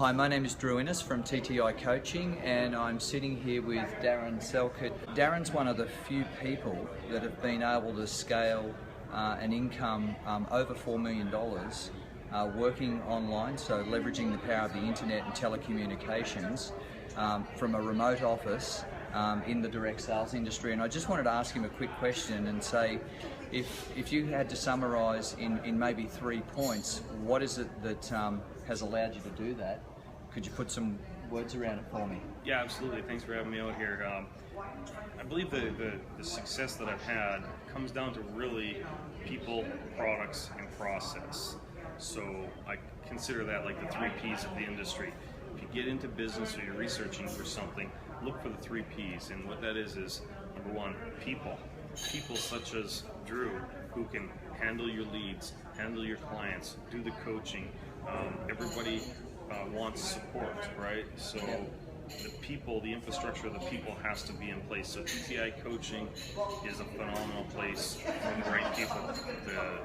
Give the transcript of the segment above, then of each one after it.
Hi, my name is Drew from TTI Coaching, and I'm sitting here with Darren Salkeld. Darren's one of the few people that have been able to scale an income over $4 million working online, so leveraging the power of the internet and telecommunications from a remote office in the direct sales industry. And I just wanted to ask him a quick question and say, if you had to summarise in maybe 3 points, what is it that has allowed you to do that? Could you put some words around it for me? Yeah, absolutely. Thanks for having me out here. I believe the success that I've had comes down to really people, products, and process. So I consider that like the 3 Ps of the industry. If you get into business or you're researching for something, look for the 3 Ps. And what that is number 1, people. People such as Drew, who can handle your leads, handle your clients, do the coaching. Everybody wants support, right? So the people, the infrastructure of the people has to be in place. So TTI Coaching is a phenomenal place for the right people.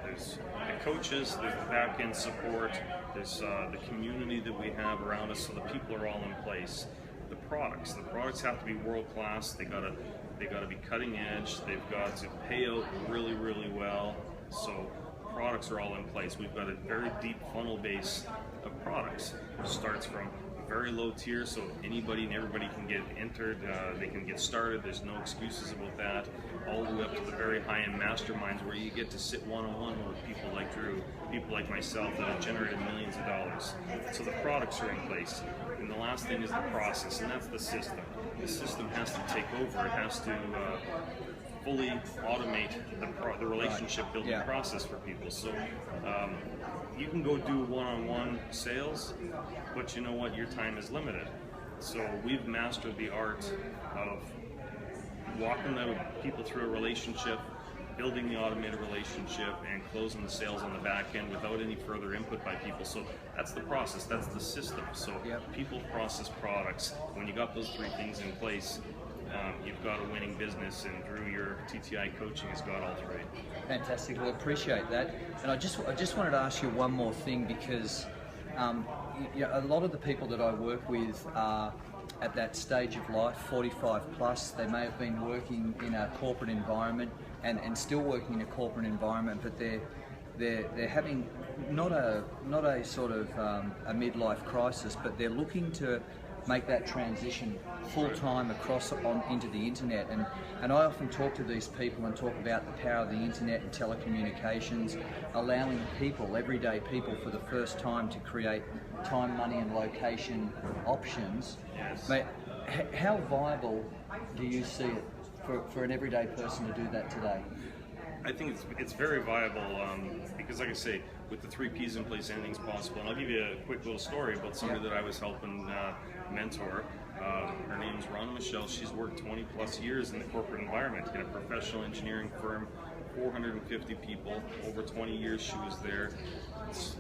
There's the coaches, there's the back-end support, there's the community that we have around us, so the people are all in place. The products have to be world-class. They gotta be cutting edge. They've got to pay out really, really well. So products are all in place. We've got a very deep funnel base of products. It starts from a very low tier, so anybody and everybody can get entered. They can get started. There's no excuses about that. All the way up to the very high-end masterminds, where you get to sit one-on-one with people like Drew, people like myself that have generated millions of dollars. So the products are in place. And the last thing is the process, and that's the system. The system has to take over. It has to fully automate the relationship building process for people. So you can go do one-on-one sales, but you know what? Your time is limited. So we've mastered the art of walking the people through a relationship, building the automated relationship, and closing the sales on the back end without any further input by people. So that's the process, that's the system. So people, process, products. When you got those 3 things in place, you've got a winning business, and Drew, your TTI Coaching has got all 3. Fantastic. Well, appreciate that. And I just wanted to ask you one more thing, because a lot of the people that I work with are at that stage of life, 45 plus. They may have been working in a corporate environment and still working in a corporate environment, but they're having not a sort of a midlife crisis, but they're looking to make that transition full-time across into the internet. And I often talk to these people and talk about the power of the internet and telecommunications, allowing people, everyday people, for the first time to create time, money and location options. Yes. Mate, how viable do you see it for an everyday person to do that today? I think it's very viable because, like I say, with the 3 Ps in place, anything's possible. And I'll give you a quick little story about somebody that I was helping mentor. Her name's Ron Michelle. She's worked 20 plus years in the corporate environment in a professional engineering firm, 450 people, over 20 years she was there.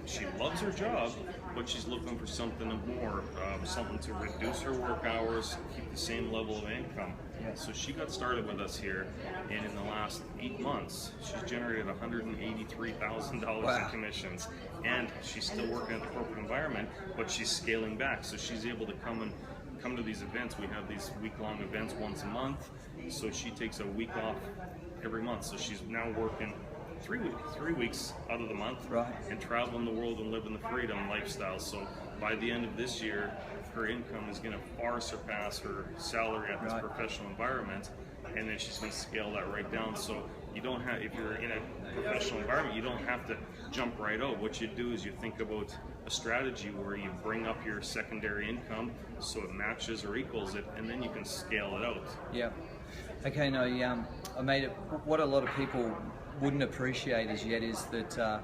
She loves her job, but she's looking for something more, something to reduce her work hours, keep the same level of income. So she got started with us here, and in the last 8 months, she's generated $183,000 in commissions, and she's still working at the corporate environment, but she's scaling back. So she's able to come to these events. We have these week-long events once a month, so she takes a week off every month. So she's now working 3 weeks out of the month, and traveling the world and living the freedom lifestyle. So by the end of this year, her income is going to far surpass her salary at this professional environment, and then she's going to scale that right down. So you don't have, if you're in a professional environment, you don't have to jump right out. What you do is you think about a strategy where you bring up your secondary income so it matches or equals it, and then you can scale it out. Yeah. Okay. No. I made it. What a lot of people wouldn't appreciate as yet is that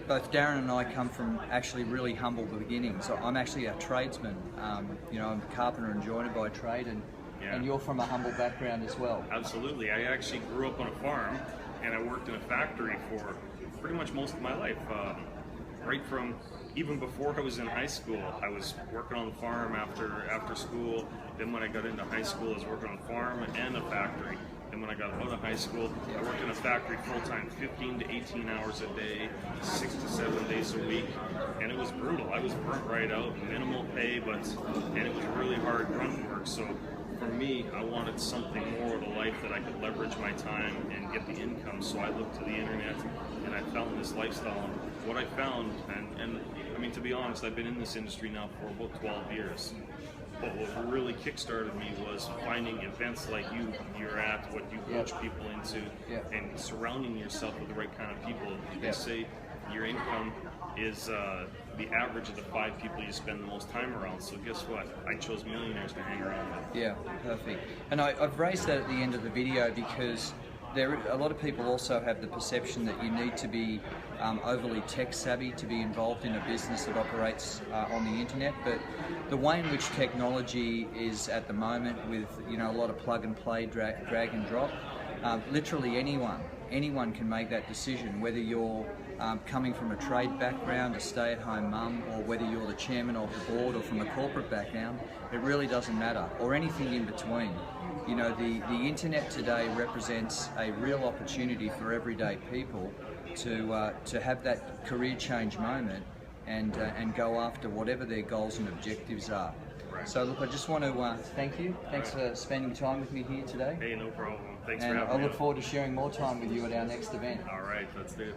both Darren and I come from actually really humble beginnings. So I'm actually a tradesman. I'm a carpenter and joiner by trade, and you're from a humble background as well. Absolutely. I actually grew up on a farm, and I worked in a factory for pretty much most of my life. Right from even before I was in high school, I was working on the farm after school. Then when I got into high school, I was working on a farm and a factory. And when I got out of high school, I worked in a factory full-time, 15 to 18 hours a day, 6 to 7 days a week, and it was brutal. I was burnt right out, minimal pay, and it was really hard grunt work. So for me, I wanted something more of a life that I could leverage my time and get the income. So I looked to the internet and I found this lifestyle. And what I found, and I mean, to be honest, I've been in this industry now for about 12 years. But what really kickstarted me was finding events like you're at, what you coach people into, and surrounding yourself with the right kind of people. They say your income is the average of the 5 people you spend the most time around. So guess what? I chose millionaires to hang around with. Yeah, perfect. And I've raised that at the end of the video because a lot of people also have the perception that you need to be overly tech savvy to be involved in a business that operates on the internet. But the way in which technology is at the moment, with a lot of plug and play, drag and drop, literally anyone can make that decision. Whether you're coming from a trade background, a stay-at-home mum, or whether you're the chairman of the board or from a corporate background, it really doesn't matter, or anything in between. The internet today represents a real opportunity for everyday people to have that career change moment and go after whatever their goals and objectives are. Right. So look, I just want to thank you. Thanks for spending time with me here today. Hey, no problem. Thanks and for having me. I look forward to sharing more time with you at our next event. All right, let's do it.